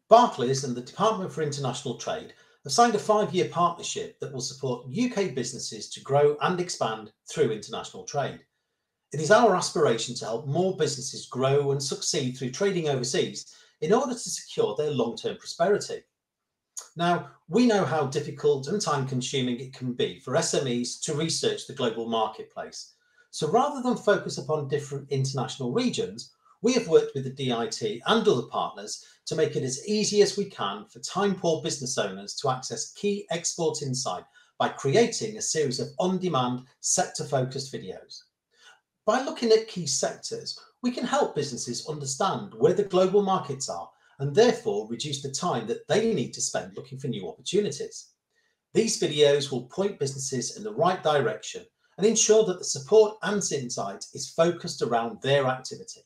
Barclays and the Department for International Trade have signed a 5-year partnership that will support UK businesses to grow and expand through international trade. It is our aspiration to help more businesses grow and succeed through trading overseas in order to secure their long-term prosperity. Now, we know how difficult and time-consuming it can be for SMEs to research the global marketplace. So rather than focus upon different international regions, we have worked with the DIT and other partners to make it as easy as we can for time-poor business owners to access key export insight by creating a series of on-demand sector-focused videos. By looking at key sectors, we can help businesses understand where the global markets are and therefore reduce the time that they need to spend looking for new opportunities. These videos will point businesses in the right direction and ensure that the support and insight is focused around their activity.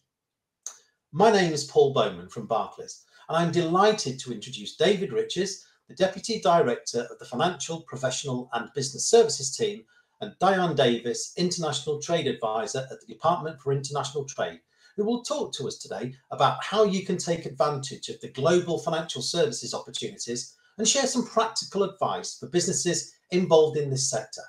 My name is Paul Bowman from Barclays, and I'm delighted to introduce David Riches, the Deputy Director of the Financial, Professional and Business Services team, and Dianne Davies, International Trade Advisor at the Department for International Trade, who will talk to us today about how you can take advantage of the global financial services opportunities and share some practical advice for businesses involved in this sector.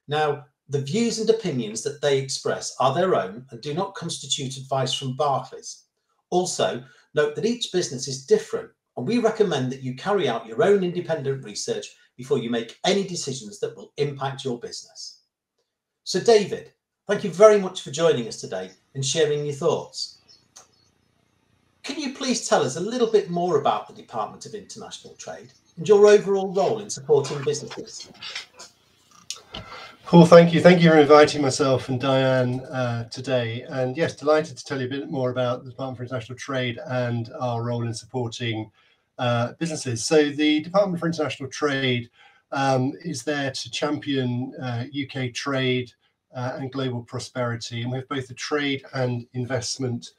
Now, the views and opinions that they express are their own and do not constitute advice from Barclays. Also, note that each business is different, and we recommend that you carry out your own independent research before you make any decisions that will impact your business. So David, thank you very much for joining us today and sharing your thoughts. Can you please tell us a little bit more about the Department of International Trade and your overall role in supporting businesses? Paul, thank you. Thank you for inviting myself and Dianne today. And yes, delighted to tell you a bit more about the Department for International Trade and our role in supporting businesses. So the Department for International Trade is there to champion UK trade and global prosperity. And we have both a trade and investment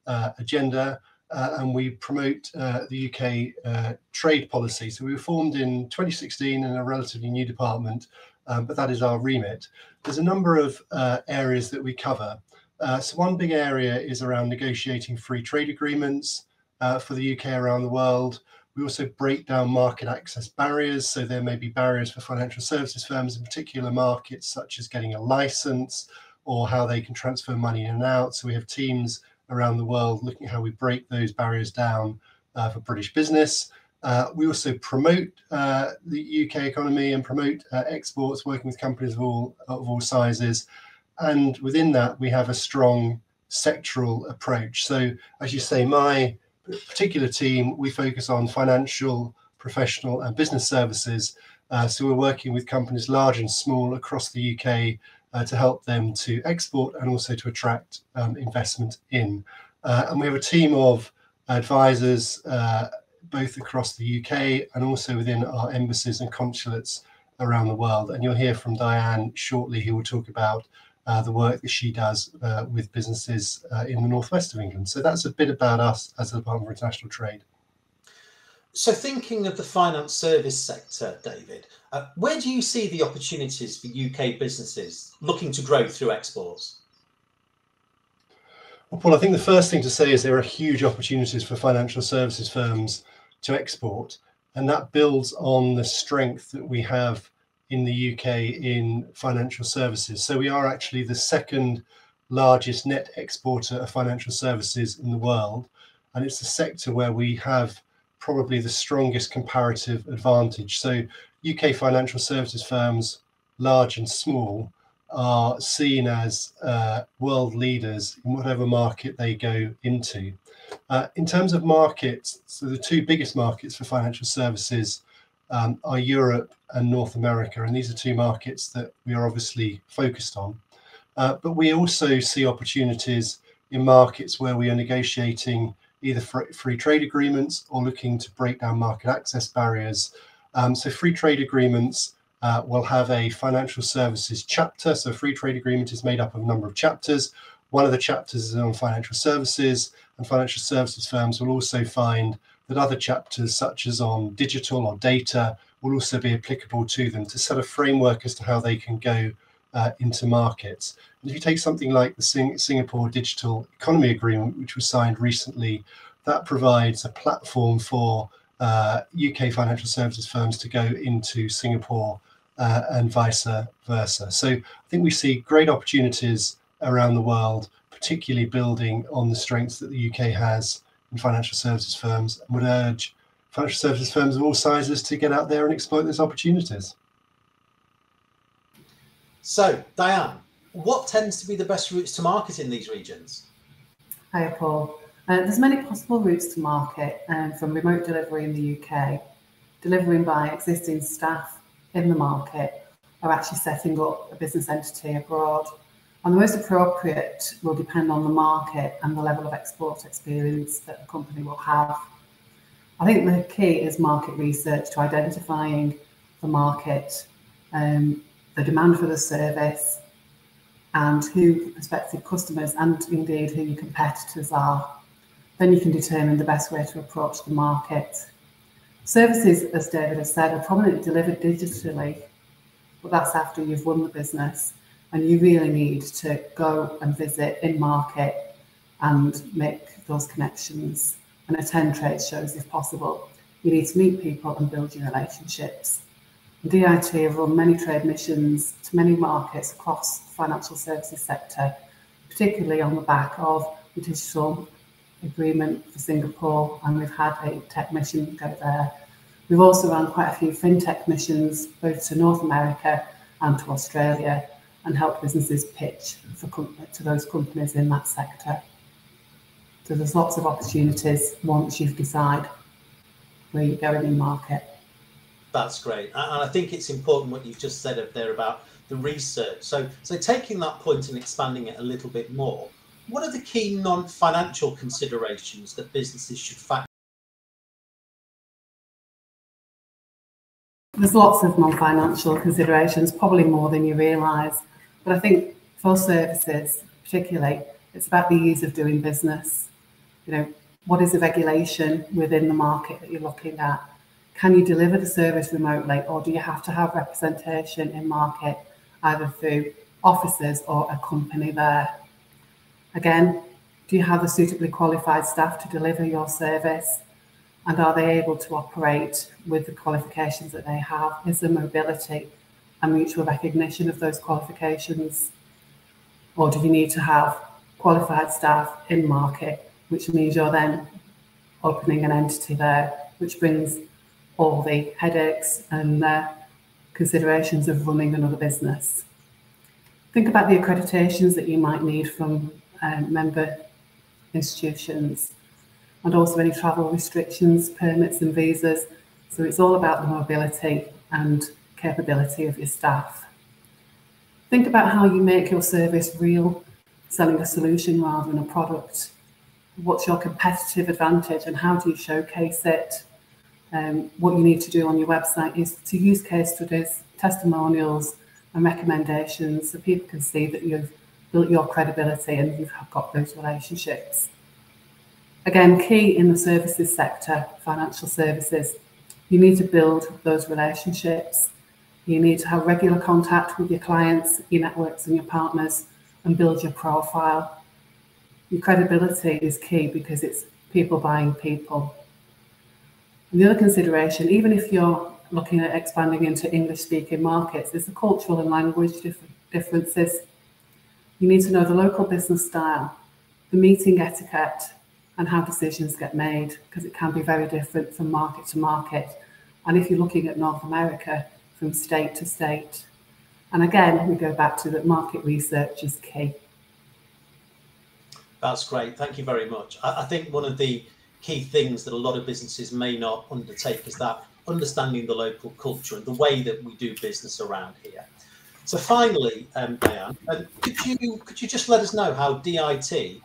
agenda, and we promote the UK trade policy. So we were formed in 2016 in a relatively new department, but that is our remit. There's a number of areas that we cover. So one big area is around negotiating free trade agreements for the UK around the world. We also break down market access barriers. So there may be barriers for financial services firms in particular markets, such as getting a license or how they can transfer money in and out. So we have teams around the world looking at how we break those barriers down for British business. We also promote the UK economy and promote exports, working with companies of all sizes. And within that, we have a strong sectoral approach. So as you say, my particular team, we focus on financial, professional and business services. So we're working with companies large and small across the UK to help them to export and also to attract investment in. And we have a team of advisors both across the UK and also within our embassies and consulates around the world. And you'll hear from Dianne shortly, who will talk about the work that she does with businesses in the northwest of England. So that's a bit about us as the Department for International Trade. So thinking of the finance service sector, David, where do you see the opportunities for UK businesses looking to grow through exports? Well, Paul, I think the first thing to say is there are huge opportunities for financial services firms to export, and that builds on the strength that we have in the UK in financial services. So we are actually the second largest net exporter of financial services in the world, and it's a sector where we have probably the strongest comparative advantage. So UK financial services firms, large and small, are seen as world leaders in whatever market they go into. In terms of markets, so the two biggest markets for financial services are Europe and North America, and these are two markets that we are obviously focused on. But we also see opportunities in markets where we are negotiating either free trade agreements or looking to break down market access barriers. So free trade agreements will have a financial services chapter. So a free trade agreement is made up of a number of chapters. One of the chapters is on financial services, and financial services firms will also find that other chapters, such as on digital or data, will also be applicable to them to set a framework as to how they can go into markets. And if you take something like the Singapore Digital Economy Agreement, which was signed recently, that provides a platform for UK financial services firms to go into Singapore and vice versa. So I think we see great opportunities around the world, particularly building on the strengths that the UK has in financial services firms, and would urge financial services firms of all sizes to get out there and exploit those opportunities. So, Dianne, what tends to be the best routes to market in these regions? Hi, Paul. There's many possible routes to market, from remote delivery in the UK, delivering by existing staff in the market, or actually setting up a business entity abroad. And the most appropriate will depend on the market and the level of export experience that the company will have. I think the key is market research to identifying the market, the demand for the service, and who prospective customers and indeed who your competitors are. Then you can determine the best way to approach the market. Services, as David has said, are probably delivered digitally, but that's after you've won the business, and you really need to go and visit in market and make those connections and attend trade shows if possible. You need to meet people and build your relationships. DIT have run many trade missions to many markets across the financial services sector, particularly on the back of the digital agreement for Singapore, and we've had a tech mission go there. We've also run quite a few fintech missions, both to North America and to Australia, and helped businesses pitch to those companies in that sector. So there's lots of opportunities once you've decided where you're going in market. That's great. And I think it's important what you've just said up there about the research. So taking that point and expanding it a little bit more, what are the key non-financial considerations that businesses should factor? There's lots of non-financial considerations, probably more than you realise. But I think for services, particularly, it's about the ease of doing business. You know, what is the regulation within the market that you're looking at? Can you deliver the service remotely, or do you have to have representation in market, either through offices or a company there? Again, do you have the suitably qualified staff to deliver your service? And are they able to operate with the qualifications that they have? Is there mobility and mutual recognition of those qualifications? Or do you need to have qualified staff in market, which means you're then opening an entity there, which brings all the headaches and considerations of running another business. Think about the accreditations that you might need from member institutions, and also any travel restrictions, permits and visas. So it's all about the mobility and capability of your staff. Think about how you make your service real, selling a solution rather than a product. What's your competitive advantage and how do you showcase it? What you need to do on your website is to use case studies, testimonials and recommendations so people can see that you've built your credibility and you've got those relationships. Again, key in the services sector, financial services, you need to build those relationships. You need to have regular contact with your clients, your networks and your partners, and build your profile. Your credibility is key because it's people buying people. And the other consideration, even if you're looking at expanding into English-speaking markets, is the cultural and language differences. You need to know the local business style, the meeting etiquette, and how decisions get made, because it can be very different from market to market. And if you're looking at North America, from state to state. And again, we go back to that market research is key. That's great. Thank you very much. I think one of the key things that a lot of businesses may not undertake is that understanding the local culture and the way that we do business around here. So finally, Dianne, could you just let us know how DIT,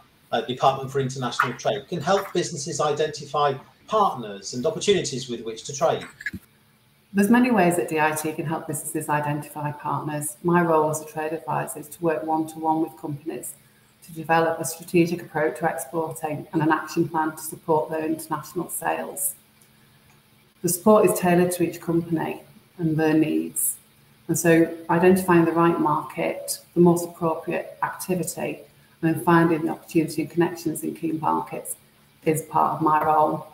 Department for International Trade, can help businesses identify partners and opportunities with which to trade? There's many ways that DIT can help businesses identify partners. My role as a trade advisor is to work one-to-one with companies to develop a strategic approach to exporting and an action plan to support their international sales. The support is tailored to each company and their needs. And so identifying the right market, the most appropriate activity, and then finding the opportunity and connections in key markets is part of my role.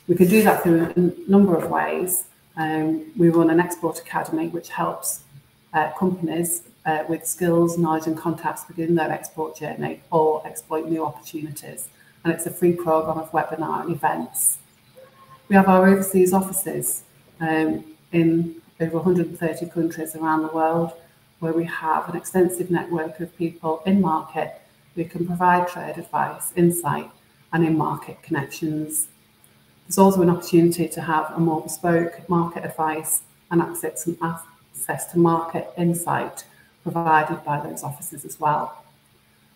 We can do that through a number of ways. We run an export academy, which helps companies with skills, knowledge and contacts begin their export journey or exploit new opportunities. And it's a free programme of webinar and events. We have our overseas offices in over 130 countries around the world, where we have an extensive network of people in market who can provide trade advice, insight and in-market connections. There's also an opportunity to have a more bespoke market advice and access to market insight provided by those offices as well.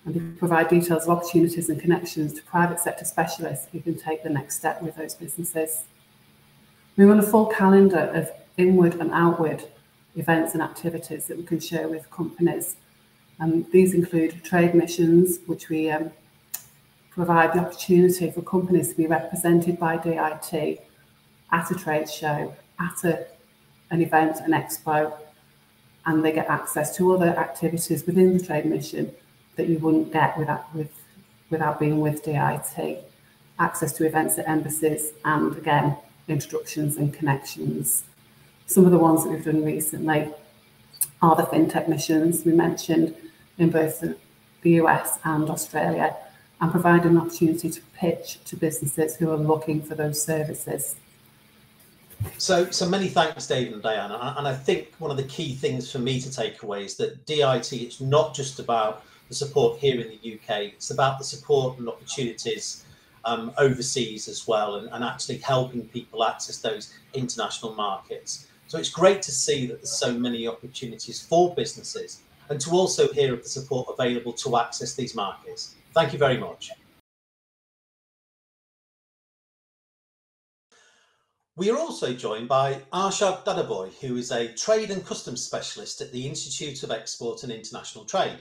And we provide details of opportunities and connections to private sector specialists who can take the next step with those businesses. We run a full calendar of inward and outward events and activities that we can share with companies. And these include trade missions, which we provide the opportunity for companies to be represented by DIT at a trade show, at an event, an expo, and they get access to other activities within the trade mission that you wouldn't get without being with DIT. Access to events at embassies and, again, introductions and connections. Some of the ones that we've done recently are the fintech missions we mentioned in both the US and Australia, and provide an opportunity to pitch to businesses who are looking for those services. So many thanks, David and Dianne. And I think one of the key things for me to take away is that DIT, it's not just about the support here in the UK, it's about the support and opportunities overseas as well, and actually helping people access those international markets. So it's great to see that there's so many opportunities for businesses, and to also hear of the support available to access these markets. Thank you very much. We are also joined by Arshad Dadabhoy, who is a trade and customs specialist at the Institute of Export and International Trade.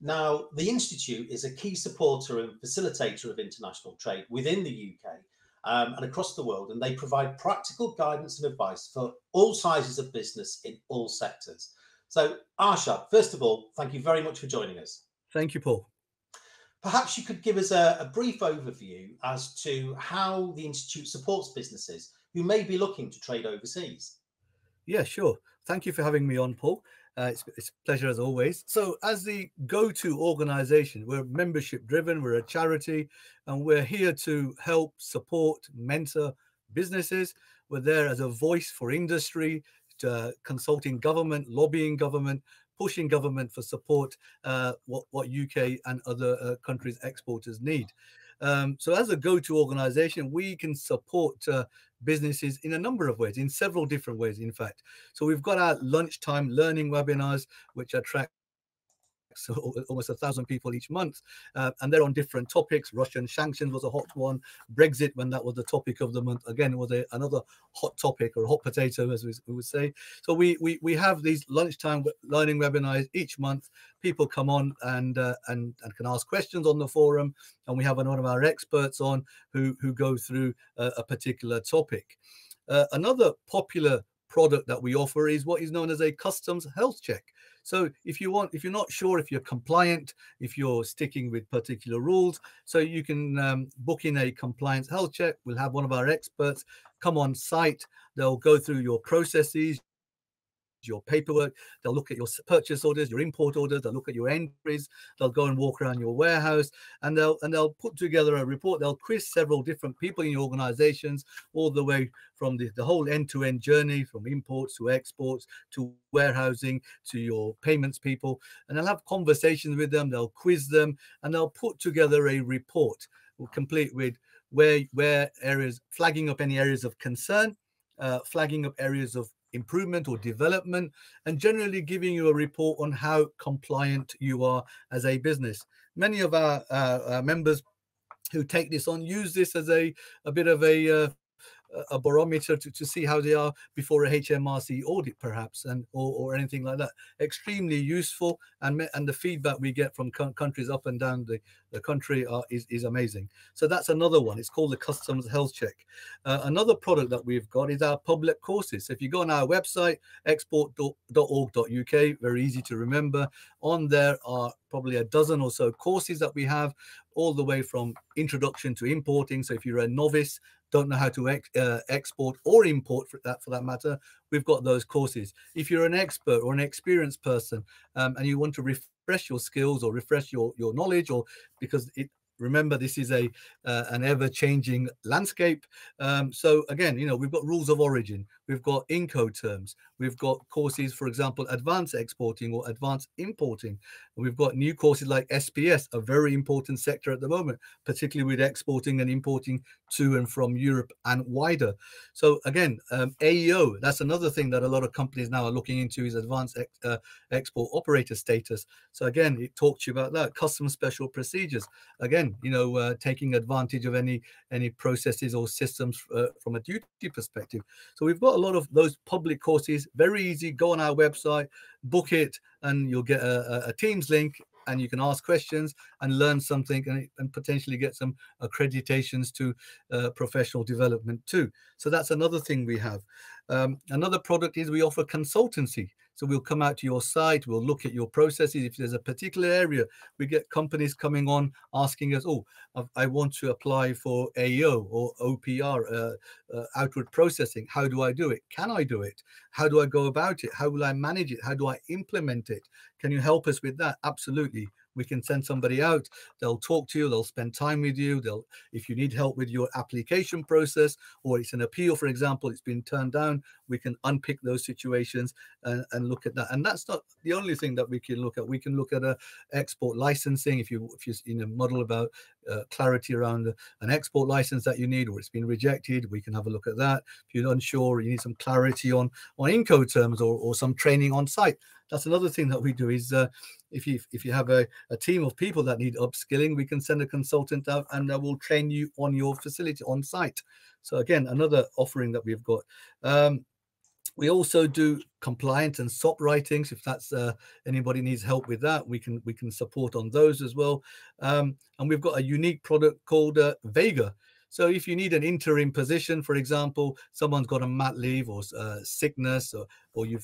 Now, the Institute is a key supporter and facilitator of international trade within the UK and across the world, and they provide practical guidance and advice for all sizes of business in all sectors. So, Arshad, first of all, thank you very much for joining us. Thank you, Paul. Perhaps you could give us a brief overview as to how the Institute supports businesses who may be looking to trade overseas. Yeah, sure. Thank you for having me on, Paul. It's a pleasure as always. So as the go-to organization, we're membership driven, we're a charity, and we're here to help, support, mentor businesses. We're there as a voice for industry, consulting government, lobbying government, pushing government for support, what UK and other countries' exporters need. So as a go-to organization, we can support businesses in a number of ways, in several different ways, in fact. So we've got our lunchtime learning webinars, which attract almost 1,000 people each month, and they're on different topics. Russian sanctions was a hot one. Brexit, when that was the topic of the month, again, was another hot topic, or a hot potato, as we would say. So we have these lunchtime learning webinars each month. People come on and can ask questions on the forum, and we have one of our experts on who go through a particular topic. Another popular product that we offer is what is known as a customs health check. So if you're not sure if you're compliant, if you're sticking with particular rules, so you can book in a compliance health check. We'll have one of our experts come on site. They'll go through your processes, your paperwork. They'll look at your purchase orders, your import orders. They'll look at your entries. They'll go and walk around your warehouse, and they'll put together a report. They'll quiz several different people in your organizations, all the way from the whole end-to-end journey, from imports to exports to warehousing to your payments people, and they'll have conversations with them. They'll quiz them, and they'll put together a report, complete with where areas, flagging up any areas of concern, flagging up areas of improvement or development, and generally giving you a report on how compliant you are as a business. Many of our members who take this on use this as a bit of a a barometer to see how they are before a HMRC audit, perhaps, and or anything like that. Extremely useful, and the feedback we get from countries up and down the country is amazing. So that's another one. It's called the Customs Health Check. Another product that we've got is our public courses. So if you go on our website, export.org.uk, very easy to remember. On there are probably a dozen or so courses that we have, all the way from introduction to importing. So if you're a novice, don't know how to export or import for that matter, we've got those courses. If you're an expert or an experienced person, and you want to refresh your skills or refresh your knowledge, or because remember, this is an ever-changing landscape. So again, we've got rules of origin, we've got Incoterms, we've got courses, for example, advanced exporting or advanced importing. We've got new courses like SPS, a very important sector at the moment, particularly with exporting and importing to and from Europe and wider. So again, AEO, that's another thing that a lot of companies now are looking into, is advanced export operator status. So again, it talks to you about that. Custom special procedures, again, taking advantage of any processes or systems from a duty perspective. So we've got a lot of those public courses, very easy. Go on our website, book it, and you'll get a Teams link, and you can ask questions and learn something, and potentially get some accreditations to professional development too. So that's another thing we have. Another product is we offer consultancy. So we'll come out to your site, we'll look at your processes. If there's a particular area, we get companies coming on asking us, oh, I want to apply for AEO or OPR, outward processing. How do I do it? Can I do it? How do I go about it? How will I manage it? How do I implement it? Can you help us with that? Absolutely. We can send somebody out, they'll talk to you, they'll spend time with you. If you need help with your application process, or it's an appeal, for example, it's been turned down, we can unpick those situations and look at that. And that's not the only thing that we can look at. We can look at export licensing. If you muddle about clarity around an export license that you need, or it's been rejected, we can have a look at that. If you're unsure, you need some clarity on Incoterms or some training on site. That's another thing that we do is if you have a team of people that need upskilling, we can send a consultant out and we'll train you on your facility on site. So again, another offering that we've got. We also do compliance and SOP writings. If that's anybody needs help with that, we can support on those as well. And we've got a unique product called Vega. So if you need an interim position, for example, someone's got a mat leave or sickness, or you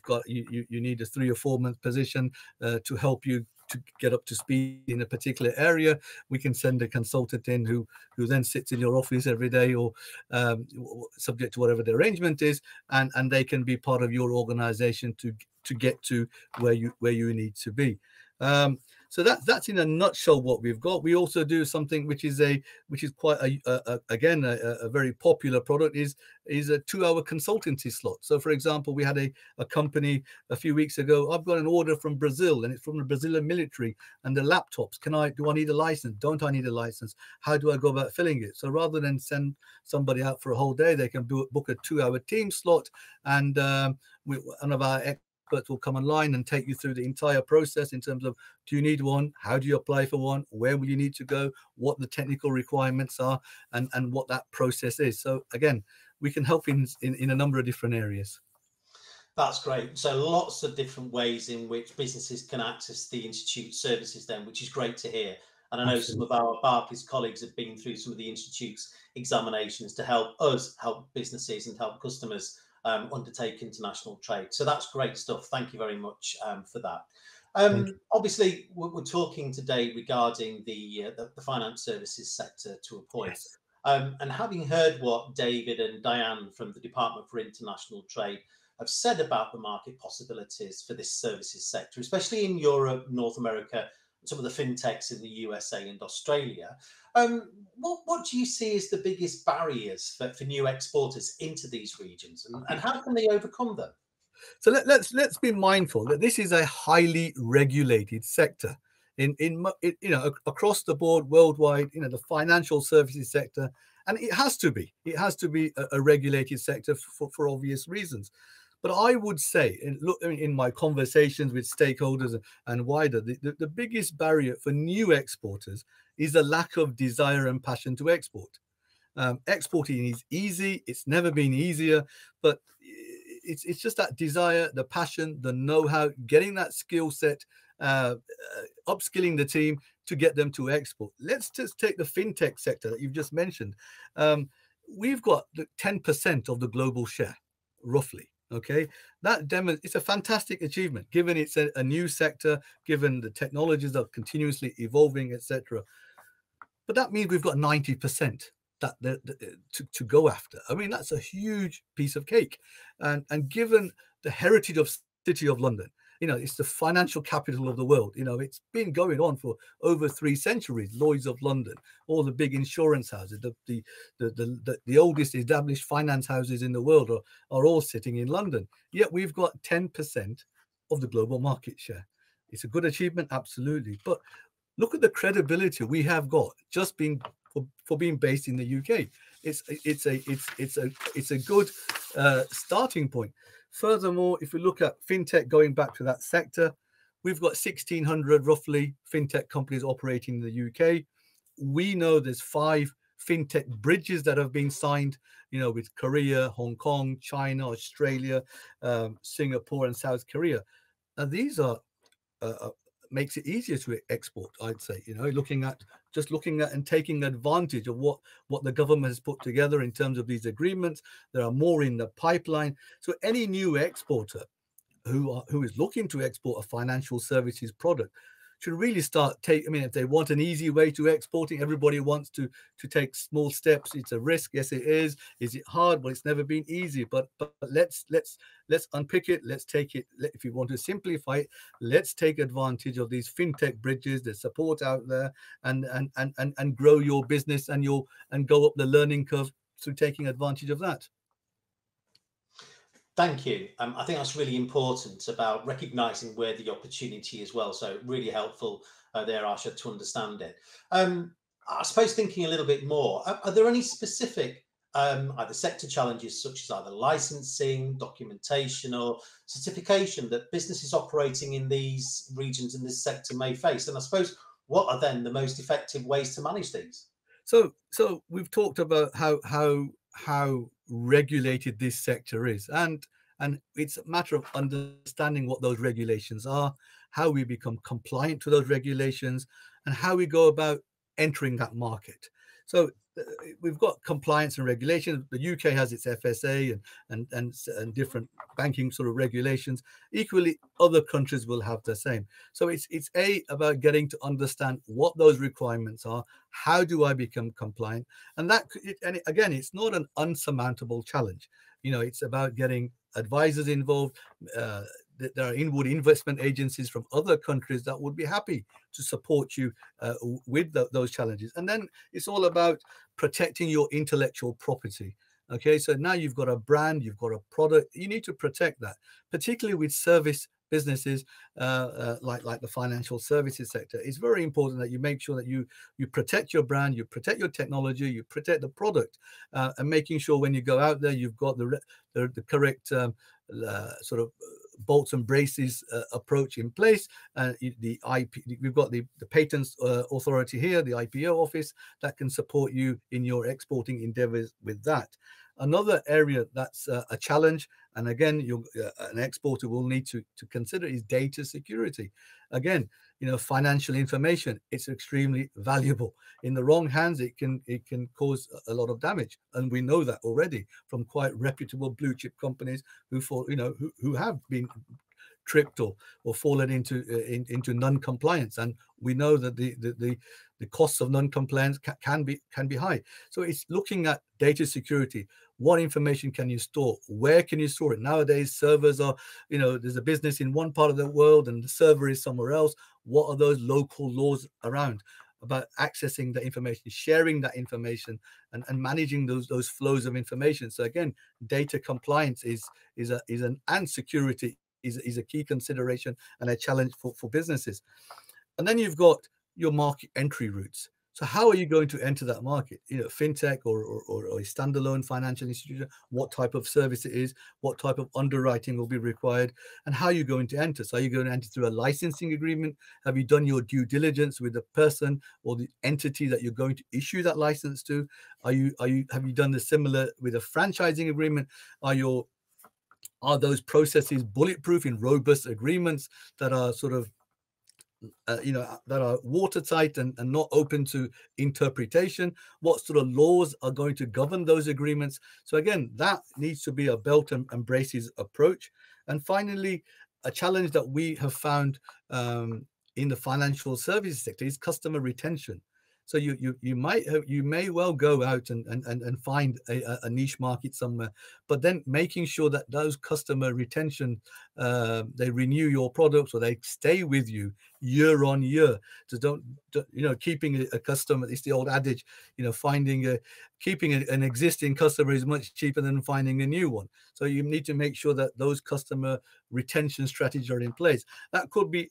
need a 3 or 4 month position to help you to get up to speed in a particular area, we can send a consultant in who then sits in your office every day, or subject to whatever the arrangement is, and they can be part of your organization to get to where you need to be. So that's in a nutshell what we've got. We also do something which is quite a very popular product, is a 2-hour consultancy slot. So for example, we had a company a few weeks ago. I've got an order from Brazil, and it's from the Brazilian military, and the laptops. Do I need a license? Don't I need a license? How do I go about filling it? So rather than send somebody out for a whole day, they can book a 2-hour team slot, and one of our experts will come online and take you through the entire process in terms of, do you need one? How do you apply for one? Where will you need to go? What the technical requirements are, and what that process is. So again, we can help in a number of different areas. That's great. So lots of different ways in which businesses can access the Institute services then, which is great to hear. And I know some of our Barclays colleagues have been through some of the Institute's examinations to help us help businesses and help customers undertake international trade. So that's great stuff. Thank you very much for that. Obviously, we're talking today regarding the finance services sector to a point. Yes. And having heard what David and Dianne from the Department for International Trade have said about the market possibilities for this services sector, especially in Europe, North America, some of the fintechs in the USA and Australia, what do you see as the biggest barriers for new exporters into these regions, and how can they overcome them? So let's be mindful that this is a highly regulated sector across the board worldwide. The financial services sector, and it has to be a regulated sector for obvious reasons. But I would say, in my conversations with stakeholders and wider, the biggest barrier for new exporters is the lack of desire and passion to export. Exporting is easy. It's never been easier, but it's just that desire, the passion, the know-how, getting that skill set, upskilling the team to get them to export. Let's just take the fintech sector that you've just mentioned. We've got 10% of the global share, roughly. Okay, it's a fantastic achievement, given it's a new sector, given the technologies are continuously evolving, etc. But that means we've got 90% to go after. I mean, that's a huge piece of cake, and given the heritage of City of London, it's the financial capital of the world. It's been going on for over 3 centuries. Lloyd's of London, all the big insurance houses, the oldest established finance houses in the world are all sitting in London. Yet we've got 10% of the global market share. It's a good achievement, absolutely. But look at the credibility we have got just being for being based in the UK. It's a good starting point. Furthermore, if we look at fintech, going back to that sector, we've got 1,600 roughly fintech companies operating in the UK. We know there's 5 fintech bridges that have been signed, with Korea, Hong Kong, China, Australia, Singapore, and South Korea. And these are makes it easier to export, I'd say. Looking at and taking advantage of what the government has put together in terms of these agreements. There are more in the pipeline. So any new exporter who is looking to export a financial services product should really start if they want an easy way to exporting, everybody wants to take small steps. It's a risk, yes it is. Is it hard? Well, it's never been easy, but let's unpick it. Let's take it. If you want to simplify it, let's take advantage of these fintech bridges, the support out there, and grow your business and go up the learning curve through taking advantage of that. Thank you. I think that's really important about recognising where the opportunity is well. So really helpful there, Arshad, to understand it. I suppose thinking a little bit more, are there any specific either sector challenges such as either licensing, documentation or certification that businesses operating in these regions in this sector may face? And I suppose what are then the most effective ways to manage these? So we've talked about how regulated this sector is, and it's a matter of understanding what those regulations are, how we become compliant to those regulations, and how we go about entering that market. So we've got compliance and regulations. The UK has its FSA and different banking sort of regulations. Equally, other countries will have the same. So it's about getting to understand what those requirements are. How do I become compliant? And again, it's not an unsurmountable challenge. It's about getting advisors involved. There are inward investment agencies from other countries that would be happy to support you with those challenges. And then it's all about protecting your intellectual property. Okay, so now you've got a brand, you've got a product, you need to protect that, particularly with service businesses like the financial services sector. It's very important that you make sure that you protect your brand, you protect your technology, you protect the product, and making sure when you go out there, you've got the correct sort of bolts and braces approach in place. We've got the patents authority here, the IPO office, that can support you in your exporting endeavors with that. Another area that's a challenge, and again, an exporter will need to consider, is data security. Again, financial information, it's extremely valuable. In the wrong hands, it can cause a lot of damage, and we know that already from quite reputable blue chip companies who have been tricked or fallen into non-compliance, and we know that the costs of non-compliance can be high. So it's looking at data security. What information can you store? Where can you store it? Nowadays, servers are, there's a business in one part of the world and the server is somewhere else. What are those local laws around about accessing the information, sharing that information, and managing those flows of information? So again, data compliance and security is a key consideration and a challenge for businesses. And then you've got your market entry routes. So how are you going to enter that market? Fintech or a standalone financial institution, what type of service it is, what type of underwriting will be required, and how you're going to enter. So are you going to enter through a licensing agreement? Have you done your due diligence with the person or the entity that you're going to issue that license to? Have you done the similar with a franchising agreement? Are those processes bulletproof in robust agreements that are sort of that are watertight and not open to interpretation? What sort of laws are going to govern those agreements? So again, that needs to be a belt and braces approach. And finally, a challenge that we have found in the financial services sector is customer retention. So you may well go out and find a niche market somewhere, but then making sure that those customer retention, they renew your products or they stay with you year on year. So keeping a customer, it's the old adage, keeping an existing customer is much cheaper than finding a new one. So you need to make sure that those customer retention strategies are in place. That could be,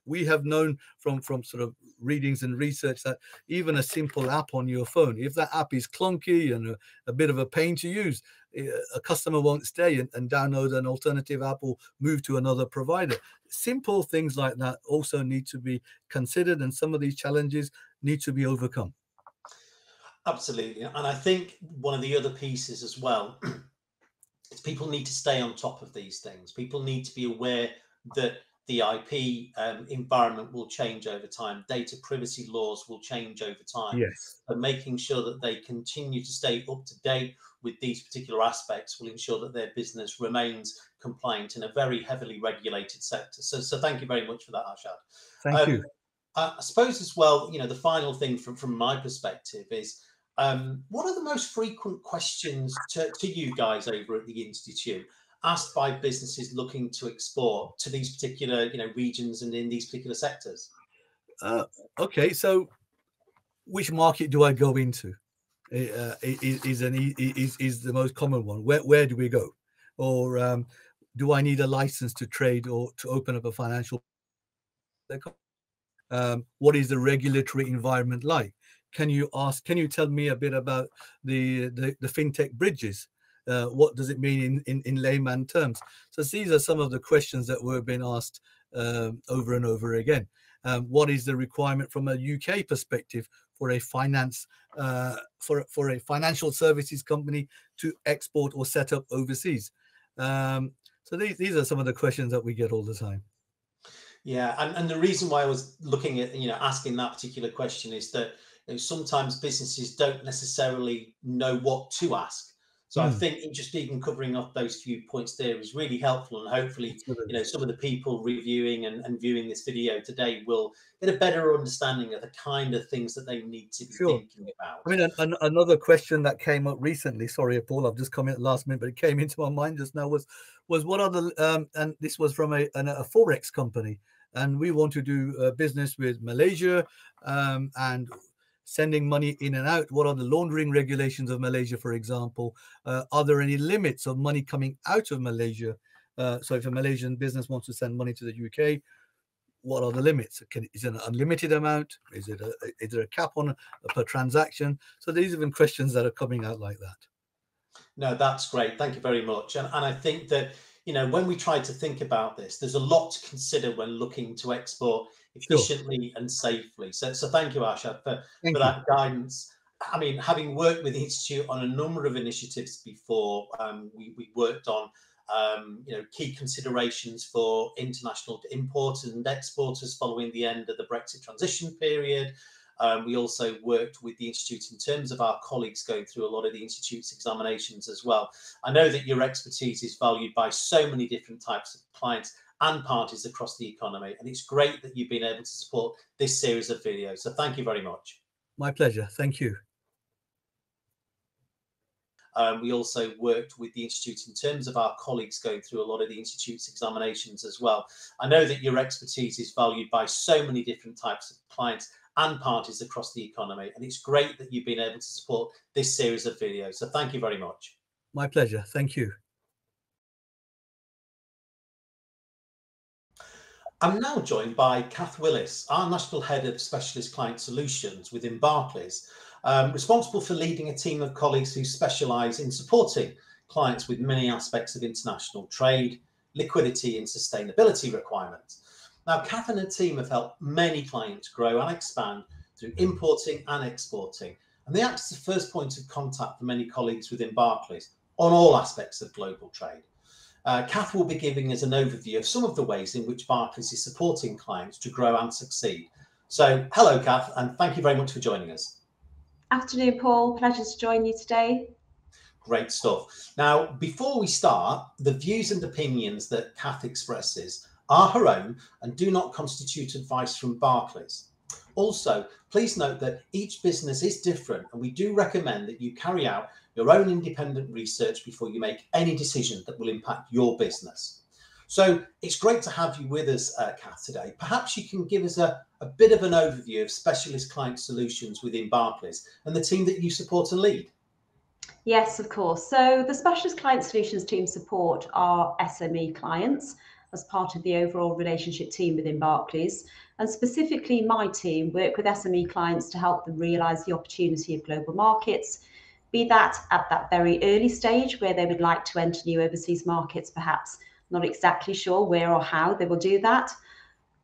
we have known from sort of readings and research that even a simple app on your phone, if that app is clunky and a bit of a pain to use, a customer won't stay and download an alternative app or move to another provider. Simple things like that also need to be considered, and some of these challenges need to be overcome. Absolutely. And I think one of the other pieces as well is people need to stay on top of these things. People need to be aware that the IP environment will change over time. Data privacy laws will change over time. Yes. And making sure that they continue to stay up to date with these particular aspects will ensure that their business remains compliant in a very heavily regulated sector. So thank you very much for that, Arshad. Thank you. I suppose as well, the final thing from my perspective is, what are the most frequent questions to you guys over at the Institute asked by businesses looking to export to these particular regions and in these particular sectors? Okay, so which market do I go into? Is the most common one. Where do we go? Or do I need a license to trade or to open up a financial? What is the regulatory environment like? Can you tell me a bit about the fintech bridges? What does it mean in layman terms? So these are some of the questions that were being asked over and over again. What is the requirement from a UK perspective for a for a financial services company to export or set up overseas? So these are some of the questions that we get all the time. Yeah, and the reason why I was looking at asking that particular question is that sometimes businesses don't necessarily know what to ask. So I think just even covering off those few points there is really helpful, and hopefully some of the people reviewing and viewing this video today will get a better understanding of the kind of things that they need to be thinking about. I mean, another question that came up recently, sorry Paul, I've just come in at the last minute, but it came into my mind just now, was what are the and this was from a forex company, and we want to do business with Malaysia and sending money in and out. What are the laundering regulations of Malaysia, for example? Are there any limits of money coming out of Malaysia? So if a Malaysian business wants to send money to the UK, what are the limits? Is it an unlimited amount? Is there a cap on per transaction? So these are even questions that are coming out like that. No, that's great. Thank you very much. And I think that, when we try to think about this, there's a lot to consider when looking to export efficiently and safely. So thank you, Arshad, for that guidance. I mean, having worked with the Institute on a number of initiatives before, we worked on key considerations for international importers and exporters following the end of the Brexit transition period. We also worked with the Institute in terms of our colleagues going through a lot of the Institute's examinations as well. I know that your expertise is valued by so many different types of clients and parties across the economy, and it's great that you've been able to support this series of videos. So thank you very much. My pleasure. Thank you. We also worked with the Institute in terms of our colleagues going through a lot of the Institute's examinations as well. I know that your expertise is valued by so many different types of clients and parties across the economy, and it's great that you've been able to support this series of videos. So thank you very much. My pleasure. Thank you. I'm now joined by Kath Willis, our National Head of Specialist Client Solutions within Barclays, responsible for leading a team of colleagues who specialise in supporting clients with many aspects of international trade, liquidity and sustainability requirements. Now, Kath and her team have helped many clients grow and expand through importing and exporting, and they act as the first point of contact for many colleagues within Barclays on all aspects of global trade. Kath will be giving us an overview of some of the ways in which Barclays is supporting clients to grow and succeed. So, hello, Kath, and thank you very much for joining us. Afternoon, Paul. Pleasure to join you today. Great stuff. Now, before we start, the views and opinions that Kath expresses are her own and do not constitute advice from Barclays. Also, please note that each business is different, and we do recommend that you carry out your own independent research before you make any decision that will impact your business. So it's great to have you with us, Kath, today. Perhaps you can give us a bit of an overview of Specialist Client Solutions within Barclays and the team that you support and lead. Yes, of course. So the Specialist Client Solutions team support our SME clients as part of the overall relationship team within Barclays. And specifically, my team work with SME clients to help them realise the opportunity of global markets, be that at that very early stage where they would like to enter new overseas markets, perhaps not exactly sure where or how they will do that,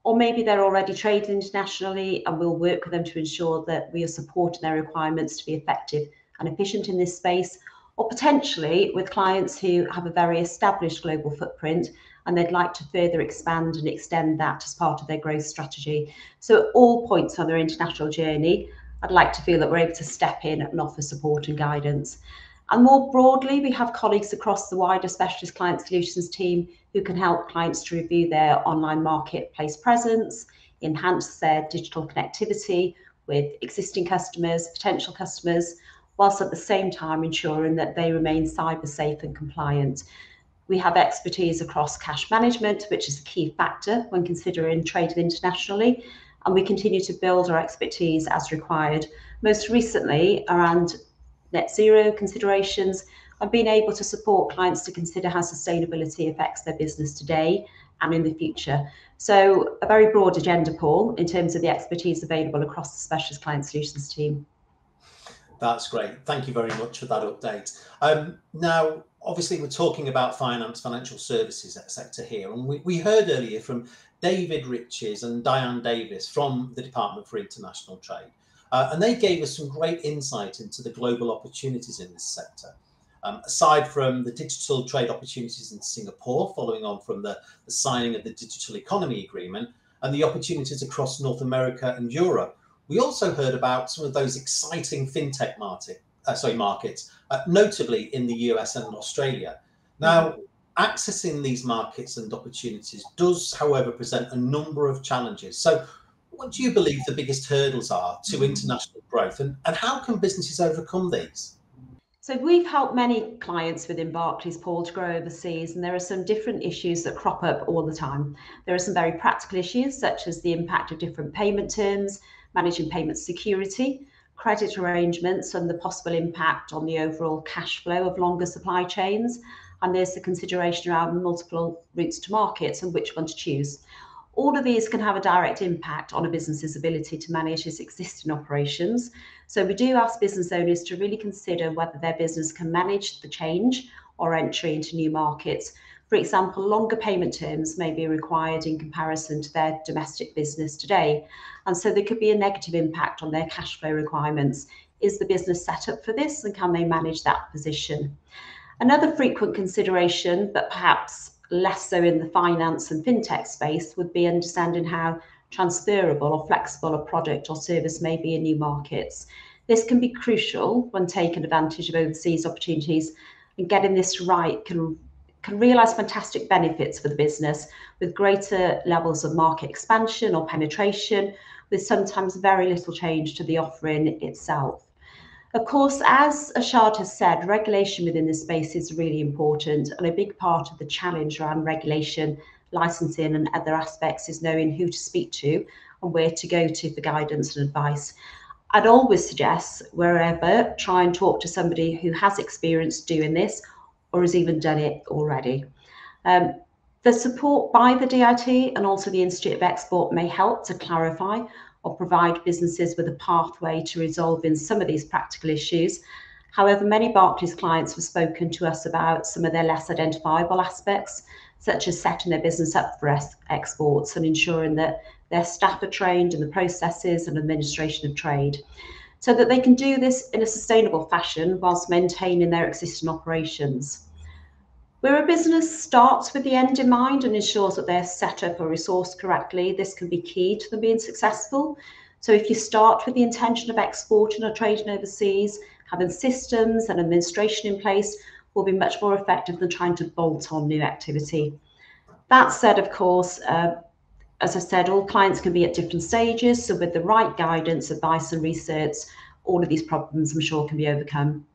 or maybe they're already trading internationally and we'll work with them to ensure that we are supporting their requirements to be effective and efficient in this space, or potentially with clients who have a very established global footprint and they'd like to further expand and extend that as part of their growth strategy. So at all points on their international journey, I'd like to feel that we're able to step in and offer support and guidance. And more broadly, we have colleagues across the wider Specialist Client Solutions team who can help clients to review their online marketplace presence, enhance their digital connectivity with existing customers, potential customers, whilst at the same time ensuring that they remain cyber safe and compliant. We have expertise across cash management, which is a key factor when considering trading internationally, and we continue to build our expertise as required, most recently around net zero considerations and being able to support clients to consider how sustainability affects their business today and in the future. So a very broad agenda, Paul, in terms of the expertise available across the Specialist Client Solutions team. That's great. Thank you very much for that update. Now, obviously, we're talking about financial services sector here, and we heard earlier from David Riches and Dianne Davies from the Department for International Trade, and they gave us some great insight into the global opportunities in this sector. Aside from the digital trade opportunities in Singapore, following on from the signing of the Digital Economy Agreement, and the opportunities across North America and Europe, we also heard about some of those exciting fintech markets, notably in the US and Australia. Now, accessing these markets and opportunities does, however, present a number of challenges. So what do you believe the biggest hurdles are to international growth, and how can businesses overcome these? So we've helped many clients within Barclays, Paul, to grow overseas, and there are some different issues that crop up all the time. There are some very practical issues, such as the impact of different payment terms, managing payment security, credit arrangements, and the possible impact on the overall cash flow of longer supply chains. And there's the consideration around multiple routes to markets and which one to choose. All of these can have a direct impact on a business's ability to manage its existing operations. So we do ask business owners to really consider whether their business can manage the change or entry into new markets. For example, longer payment terms may be required in comparison to their domestic business today. And so there could be a negative impact on their cash flow requirements. Is the business set up for this, and can they manage that position? Another frequent consideration, but perhaps less so in the finance and fintech space, would be understanding how transferable or flexible a product or service may be in new markets. This can be crucial when taking advantage of overseas opportunities, and getting this right can realise fantastic benefits for the business, with greater levels of market expansion or penetration, with sometimes very little change to the offering itself. Of course, as Arshad has said, regulation within this space is really important, and a big part of the challenge around regulation, licensing and other aspects is knowing who to speak to and where to go to for guidance and advice. I'd always suggest, wherever, try and talk to somebody who has experience doing this or has even done it already. The support by the DIT and also the Institute of Export may help to clarify or provide businesses with a pathway to resolving some of these practical issues. However, many Barclays clients have spoken to us about some of their less identifiable aspects, such as setting their business up for exports and ensuring that their staff are trained in the processes and administration of trade, so that they can do this in a sustainable fashion whilst maintaining their existing operations. Where a business starts with the end in mind and ensures that they're set up or resourced correctly, this can be key to them being successful. So if you start with the intention of exporting or trading overseas, having systems and administration in place will be much more effective than trying to bolt on new activity. That said, of course, as I said, all clients can be at different stages. So with the right guidance, advice and research, all of these problems, I'm sure, can be overcome.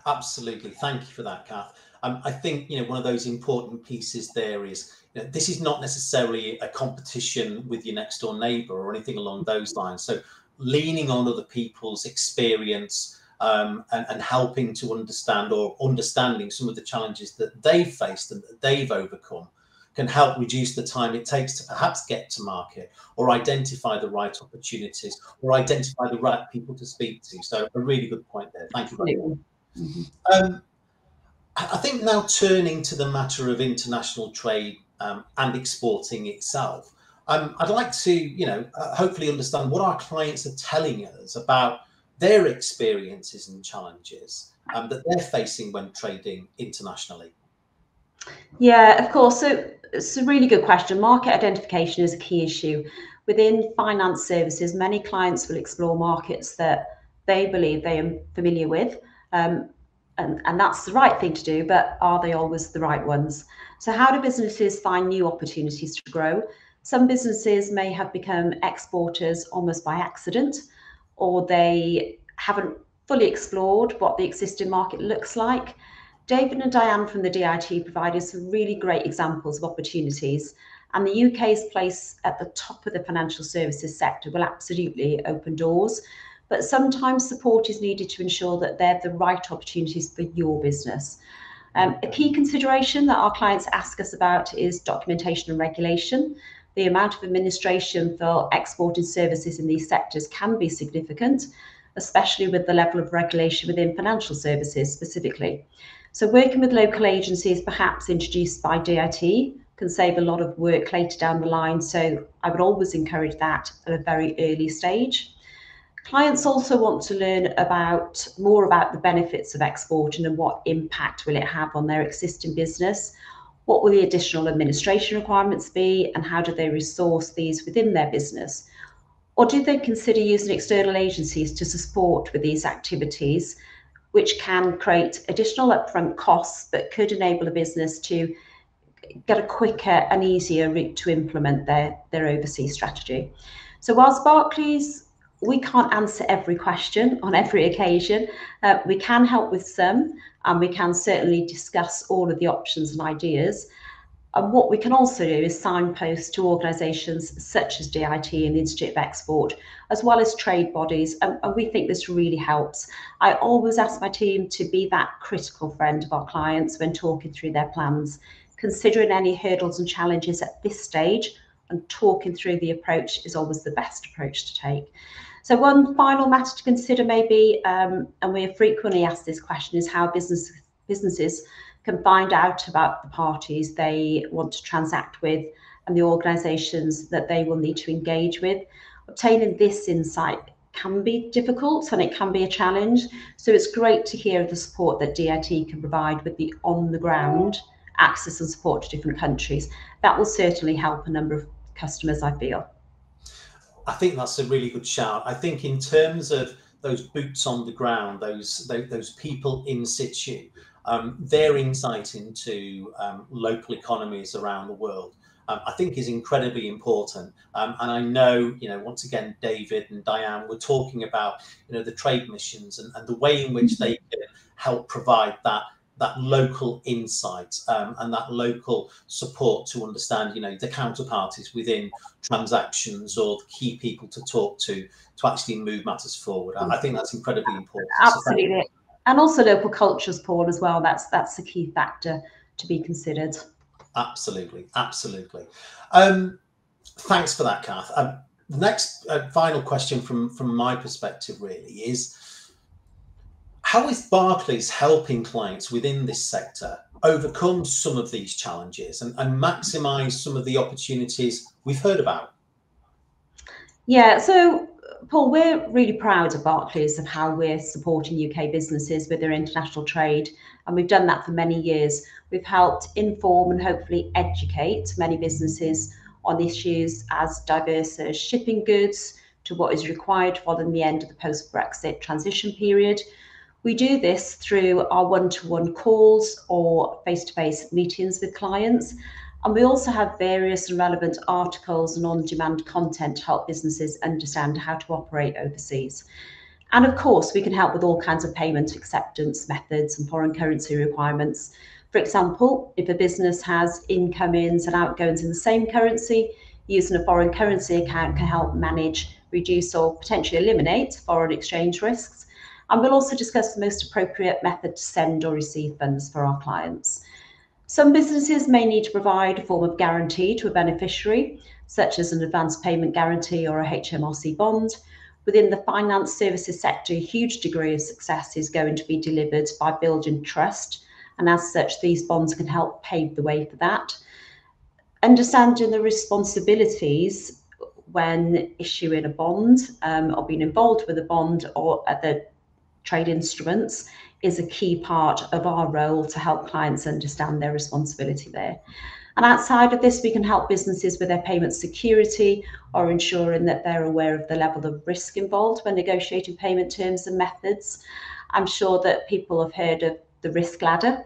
Absolutely. Thank you for that, Kath. I think, one of those important pieces there is, this is not necessarily a competition with your next door neighbour or anything along those lines. So leaning on other people's experience and helping to understanding some of the challenges that they've faced and that they've overcome can help reduce the time it takes to perhaps get to market or identify the right opportunities or identify the right people to speak to. So a really good point there. Thank you very much. Mm-hmm. I think now turning to the matter of international trade and exporting itself, I'd like to, hopefully understand what our clients are telling us about their experiences and challenges that they're facing when trading internationally. Yeah, of course. So it's a really good question. Market identification is a key issue. Within finance services, many clients will explore markets that they believe they are familiar with. And that's the right thing to do, but are they always the right ones? So how do businesses find new opportunities to grow? Some businesses may have become exporters almost by accident, or they haven't fully explored what the existing market looks like. David and Dianne from the DIT provided some really great examples of opportunities, and the UK's place at the top of the financial services sector will absolutely open doors. But sometimes support is needed to ensure that they're the right opportunities for your business. A key consideration that our clients ask us about is documentation and regulation. The amount of administration for exporting services in these sectors can be significant, especially with the level of regulation within financial services specifically. So working with local agencies, perhaps introduced by DIT, can save a lot of work later down the line. So I would always encourage that at a very early stage. Clients also want to learn more about the benefits of exporting and what impact will it have on their existing business. What will the additional administration requirements be, and how do they resource these within their business? Or do they consider using external agencies to support with these activities, which can create additional upfront costs, but could enable a business to get a quicker and easier route to implement their overseas strategy? So whilst Barclays, we can't answer every question on every occasion. We can help with some, and we can certainly discuss all of the options and ideas. And what we can also do is signpost to organisations such as DIT and the Institute of Export, as well as trade bodies. And we think this really helps. I always ask my team to be that critical friend of our clients when talking through their plans, considering any hurdles and challenges at this stage, and talking through the approach is always the best approach to take. So one final matter to consider maybe, and we frequently asked this question, is how businesses can find out about the parties they want to transact with and the organisations that they will need to engage with. Obtaining this insight can be difficult and it can be a challenge. So it's great to hear the support that DIT can provide with the on-the-ground access and support to different countries. That will certainly help a number of customers, I feel. I think that's a really good shout. I think in terms of those boots on the ground, those people in situ, their insight into local economies around the world, I think is incredibly important. And I know, once again, David and Dianne were talking about, the trade missions and the way in which they can help provide that local insight and that local support to understand, the counterparties within transactions or the key people to talk to actually move matters forward. I think that's incredibly important. Absolutely. And also local cultures, Paul, as well. That's a key factor to be considered. Absolutely, absolutely. Thanks for that, Kath. The next final question from my perspective really is, how is Barclays helping clients within this sector overcome some of these challenges and maximise some of the opportunities we've heard about? Yeah, so Paul, we're really proud at Barclays of how we're supporting UK businesses with their international trade, and we've done that for many years. We've helped inform and hopefully educate many businesses on issues as diverse as shipping goods to what is required following the end of the post-Brexit transition period. We do this through our one-to-one calls or face-to-face meetings with clients. And we also have various and relevant articles and on-demand content to help businesses understand how to operate overseas. And of course, we can help with all kinds of payment acceptance methods and foreign currency requirements. For example, if a business has incomings and outgoings in the same currency, using a foreign currency account can help manage, reduce or potentially eliminate foreign exchange risks. And we'll also discuss the most appropriate method to send or receive funds for our clients. Some businesses may need to provide a form of guarantee to a beneficiary, such as an advance payment guarantee or a HMRC bond. Within the finance services sector, a huge degree of success is going to be delivered by building trust. And as such, these bonds can help pave the way for that. Understanding the responsibilities when issuing a bond or being involved with a bond or other trade instruments is a key part of our role to help clients understand their responsibility there. And outside of this, we can help businesses with their payment security or ensuring that they're aware of the level of risk involved when negotiating payment terms and methods. I'm sure that people have heard of the risk ladder,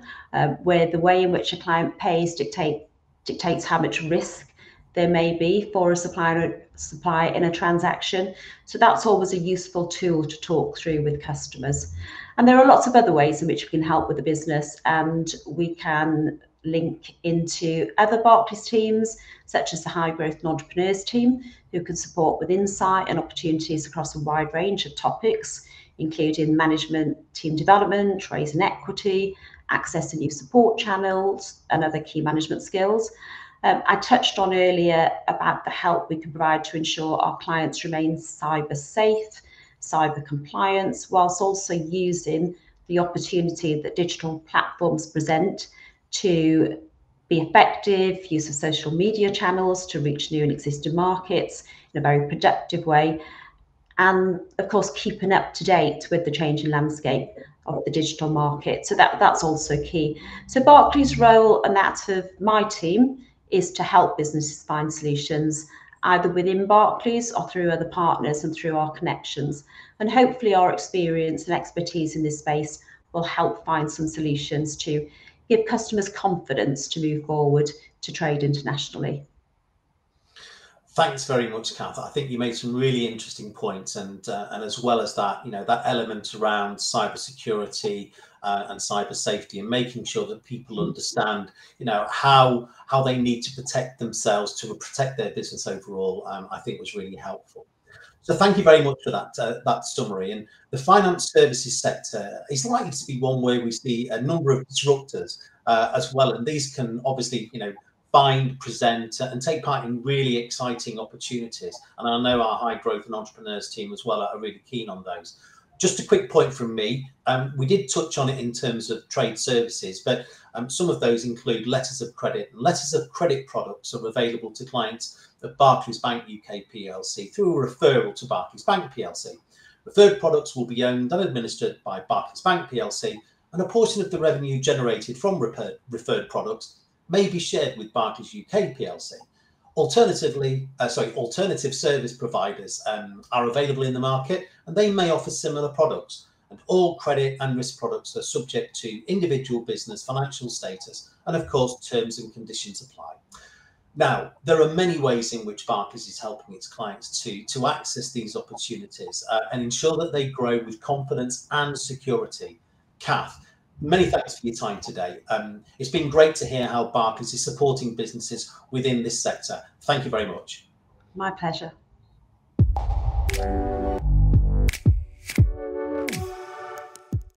where the way in which a client pays dictates how much risk there may be for a supplier in a transaction. So that's always a useful tool to talk through with customers. And there are lots of other ways in which we can help with the business, and we can link into other Barclays teams, such as the High Growth and Entrepreneurs team, who can support with insight and opportunities across a wide range of topics, including management, team development, raising equity, access to new support channels, and other key management skills. I touched on earlier about the help we can provide to ensure our clients remain cyber safe, cyber compliance, whilst also using the opportunity that digital platforms present to be effective, use of social media channels to reach new and existing markets in a very productive way, and of course keeping up to date with the changing landscape of the digital market. So that's also key. So Barclays' role and that of my team is to help businesses find solutions either within Barclays or through other partners and through our connections. And hopefully our experience and expertise in this space will help find some solutions to give customers confidence to move forward to trade internationally. Thanks very much, Kath. I think you made some really interesting points, and as well as that, that element around cybersecurity and cyber safety, and making sure that people understand, how they need to protect themselves to protect their business overall. I think was really helpful. So thank you very much for that summary. And the finance services sector is likely to be one where we see a number of disruptors as well, and these can obviously, find, present and take part in really exciting opportunities. And I know our High Growth and Entrepreneurs team as well are really keen on those. Just a quick point from me. We did touch on it in terms of trade services, but some of those include letters of credit. Letters of credit products are available to clients at Barclays Bank UK PLC through a referral to Barclays Bank PLC. Referred products will be owned and administered by Barclays Bank PLC, and a portion of the revenue generated from referred products may be shared with Barclays UK PLC. Alternative service providers are available in the market, and they may offer similar products. And all credit and risk products are subject to individual business financial status, and of course, terms and conditions apply. Now, there are many ways in which Barclays is helping its clients to access these opportunities and ensure that they grow with confidence and security. Kath, many thanks for your time today. It's been great to hear how Barclays is supporting businesses within this sector. Thank you very much. My pleasure.